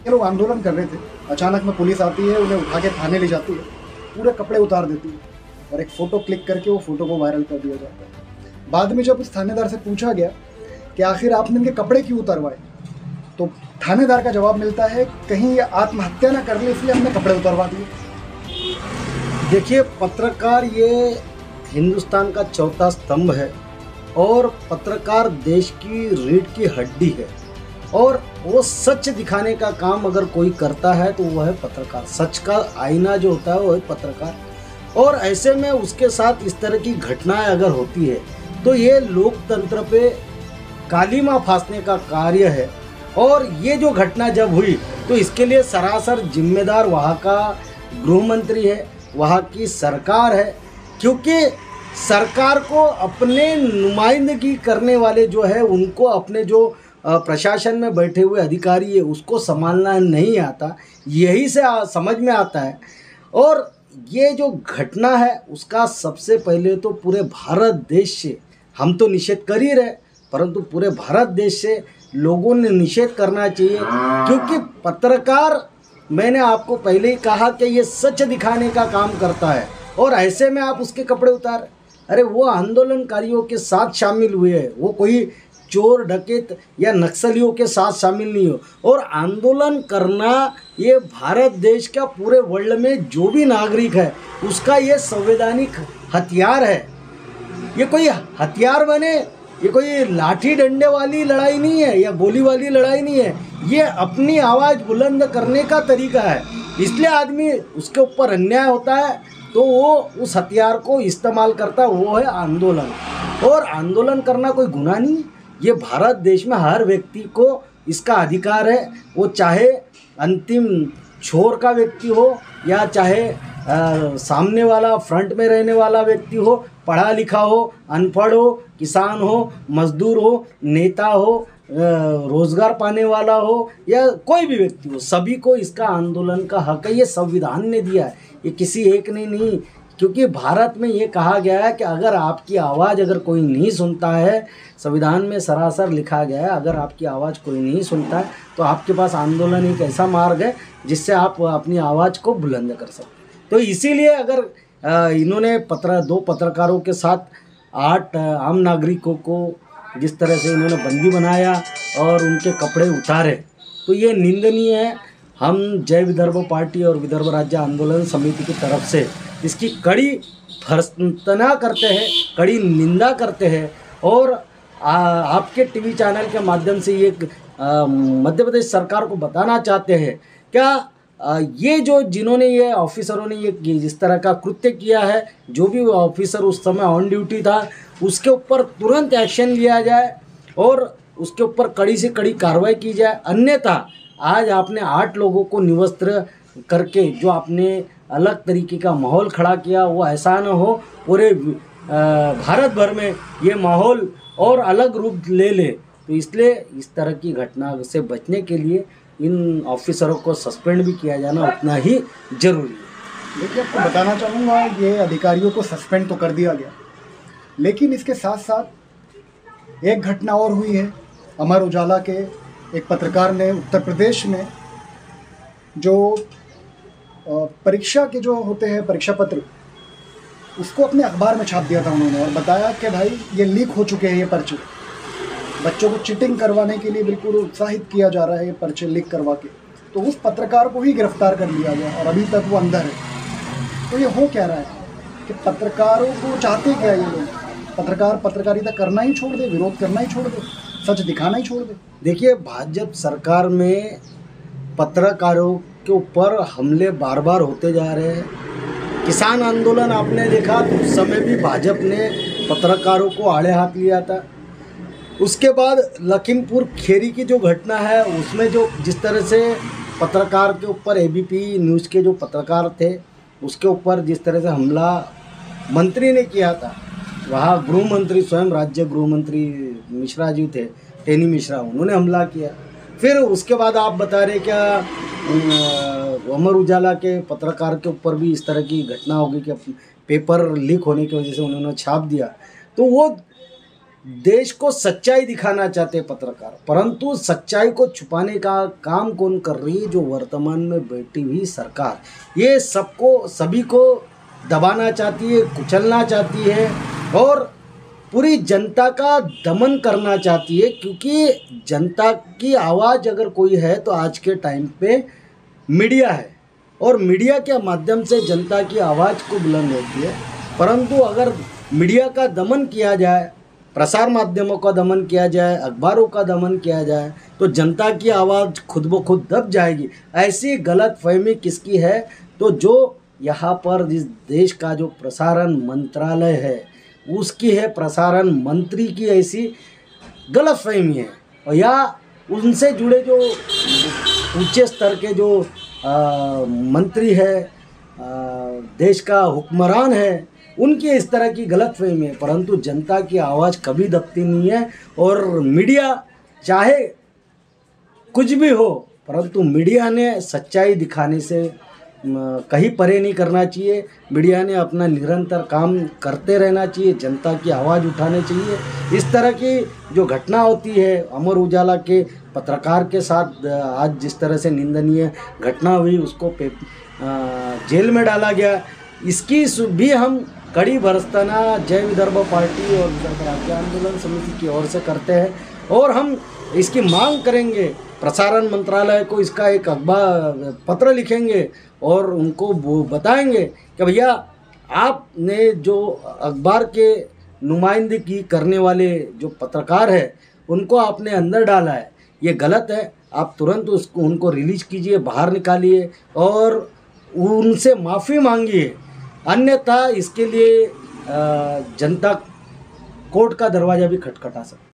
ये लोग आंदोलन कर रहे थे, अचानक में पुलिस आती है, उन्हें उठा के थाने ले जाती है, पूरे कपड़े उतार देती है और एक फ़ोटो क्लिक करके वो फ़ोटो को वायरल कर दिया जाता है। बाद में जब उस थानेदार से पूछा गया कि आखिर आपने इनके कपड़े क्यों उतरवाए, तो थानेदार का जवाब मिलता है, कहीं ये आत्महत्या ना कर ले इसलिए हमने कपड़े उतरवा दिए। देखिए, पत्रकार ये हिंदुस्तान का चौथा स्तंभ है और पत्रकार देश की रीढ़ की हड्डी है और वो सच दिखाने का काम अगर कोई करता है तो वो है पत्रकार। सच का आईना जो होता है वो है पत्रकार। और ऐसे में उसके साथ इस तरह की घटनाएं अगर होती है तो ये लोकतंत्र पे कालीमा फांसने का कार्य है। और ये जो घटना जब हुई तो इसके लिए सरासर जिम्मेदार वहाँ का गृह मंत्री है, वहाँ की सरकार है, क्योंकि सरकार को अपने नुमाइंदगी करने वाले जो है उनको अपने जो प्रशासन में बैठे हुए अधिकारी है उसको संभालना नहीं आता, यही से समझ में आता है। और ये जो घटना है उसका सबसे पहले तो पूरे भारत देश से, हम तो निषेध कर ही रहे, परंतु पूरे भारत देश से लोगों ने निषेध करना चाहिए, क्योंकि पत्रकार, मैंने आपको पहले ही कहा कि ये सच दिखाने का काम करता है और ऐसे में आप उसके कपड़े उतार, अरे वो आंदोलनकारियों के साथ शामिल हुए हैं, वो कोई चोर डकैत या नक्सलियों के साथ शामिल नहीं हो। और आंदोलन करना ये भारत देश का पूरे वर्ल्ड में जो भी नागरिक है उसका ये संवैधानिक हथियार है। ये कोई हथियार बने, ये कोई लाठी डंडे वाली लड़ाई नहीं है या गोली वाली लड़ाई नहीं है, ये अपनी आवाज़ बुलंद करने का तरीका है। इसलिए आदमी उसके ऊपर अन्याय होता है तो वो उस हथियार को इस्तेमाल करता है, वो है आंदोलन। और आंदोलन करना कोई गुनाह नहीं है, ये भारत देश में हर व्यक्ति को इसका अधिकार है, वो चाहे अंतिम छोर का व्यक्ति हो या चाहे सामने वाला फ्रंट में रहने वाला व्यक्ति हो, पढ़ा लिखा हो, अनपढ़ हो, किसान हो, मजदूर हो, नेता हो, रोजगार पाने वाला हो या कोई भी व्यक्ति हो, सभी को इसका आंदोलन का हक है। ये संविधान ने दिया है, ये किसी एक ने नहीं, क्योंकि भारत में ये कहा गया है कि अगर आपकी आवाज़ अगर कोई नहीं सुनता है, संविधान में सरासर लिखा गया है, अगर आपकी आवाज़ कोई नहीं सुनता है तो आपके पास आंदोलन एक ऐसा मार्ग है जिससे आप अपनी आवाज़ को बुलंद कर सकते। तो इसीलिए अगर इन्होंने दो पत्रकारों के साथ 8 आम नागरिकों को जिस तरह से इन्होंने बंदी बनाया और उनके कपड़े उतारे तो ये निंदनीय है। हम जय विदर्भ पार्टी और विदर्भ राज्य आंदोलन समिति की तरफ से इसकी कड़ी भर्त्सना करते हैं, कड़ी निंदा करते हैं और आपके टीवी चैनल के माध्यम से ये मध्य प्रदेश सरकार को बताना चाहते हैं, क्या ये जो जिन्होंने ये ऑफिसरों ने ये जिस तरह का कृत्य किया है, जो भी ऑफिसर उस समय ऑन ड्यूटी था उसके ऊपर तुरंत एक्शन लिया जाए और उसके ऊपर कड़ी से कड़ी कार्रवाई की जाए। अन्यथा आज आपने 8 लोगों को निवस्त्र करके जो आपने अलग तरीके का माहौल खड़ा किया, वो ऐसा न हो पूरे भारत भर में ये माहौल और अलग रूप ले ले। तो इसलिए इस तरह की घटना से बचने के लिए इन ऑफिसरों को सस्पेंड भी किया जाना उतना ही जरूरी है। देखिए, आपको बताना चाहूँगा, ये अधिकारियों को सस्पेंड तो कर दिया गया, लेकिन इसके साथ साथ एक घटना और हुई है। अमर उजाला के एक पत्रकार ने उत्तर प्रदेश में जो परीक्षा के जो होते हैं परीक्षा पत्र, उसको अपने अखबार में छाप दिया था उन्होंने और बताया कि भाई ये लीक हो चुके हैं, ये पर्चे बच्चों को चीटिंग करवाने के लिए बिल्कुल उत्साहित किया जा रहा है, ये पर्चे लीक करवा के। तो उस पत्रकार को ही गिरफ्तार कर लिया गया और अभी तक वो अंदर है। तो ये हो क्या रहा है कि पत्रकारों को चाहते क्या ये लोग, पत्रकार पत्रकारिता करना ही छोड़ दे, विरोध करना ही छोड़ दे, सच दिखाना ही छोड़ दे। देखिए, भाजपा सरकार में पत्रकारों के ऊपर हमले बार बार होते जा रहे हैं। किसान आंदोलन आपने देखा तो उस समय भी भाजपा ने पत्रकारों को आड़े हाथ लिया था। उसके बाद लखीमपुर खीरी की जो घटना है उसमें जो जिस तरह से पत्रकार के ऊपर एबीपी न्यूज़ के जो पत्रकार थे उसके ऊपर जिस तरह से हमला मंत्री ने किया था, वहाँ गृह मंत्री स्वयं राज्य गृह मंत्री मिश्रा जी थे, टेनी मिश्रा, उन्होंने हमला किया। फिर उसके बाद आप बता रहे क्या अमर उजाला के पत्रकार के ऊपर भी इस तरह की घटना होगी कि पेपर लीक होने की वजह से उन्होंने छाप दिया। तो वो देश को सच्चाई दिखाना चाहते हैं पत्रकार, परंतु सच्चाई को छुपाने का काम कौन कर रही है? जो वर्तमान में बैठी हुई सरकार, ये सभी को दबाना चाहती है, कुचलना चाहती है और पूरी जनता का दमन करना चाहती है। क्योंकि जनता की आवाज़ अगर कोई है तो आज के टाइम पे मीडिया है, और मीडिया के माध्यम से जनता की आवाज़ को बुलंद होती है। परंतु अगर मीडिया का दमन किया जाए, प्रसार माध्यमों का दमन किया जाए, अखबारों का दमन किया जाए, तो जनता की आवाज़ खुद ब खुद दब जाएगी। ऐसी गलत फहमी किसकी है? तो जो यहाँ पर जिस देश का जो प्रसारण मंत्रालय है उसकी है, प्रसारण मंत्री की ऐसी गलत फहमी है। और या उनसे जुड़े जो ऊंचे स्तर के जो मंत्री है, देश का हुक्मरान है, उनकी इस तरह की गलत फहमी है। परंतु जनता की आवाज़ कभी दबती नहीं है। और मीडिया चाहे कुछ भी हो, परंतु मीडिया ने सच्चाई दिखाने से कहीं परे नहीं करना चाहिए। मीडिया ने अपना निरंतर काम करते रहना चाहिए, जनता की आवाज़ उठानी चाहिए। इस तरह की जो घटना होती है, अमर उजाला के पत्रकार के साथ आज जिस तरह से निंदनीय घटना हुई, उसको जेल में डाला गया, इसकी भी हम कड़ी भर्त्सना जय विदर्भ पार्टी और विदर्भ राज्य आंदोलन समिति की ओर से करते हैं। और हम इसकी मांग करेंगे, प्रसारण मंत्रालय को इसका एक अखबार पत्र लिखेंगे और उनको वो बताएंगे कि भैया आपने जो अखबार के नुमाइंदगी करने वाले जो पत्रकार है उनको आपने अंदर डाला है, ये गलत है। आप तुरंत उनको रिलीज कीजिए, बाहर निकालिए और उनसे माफ़ी मांगिए। अन्यथा इसके लिए जनता कोर्ट का दरवाज़ा भी खटखटा सकती है।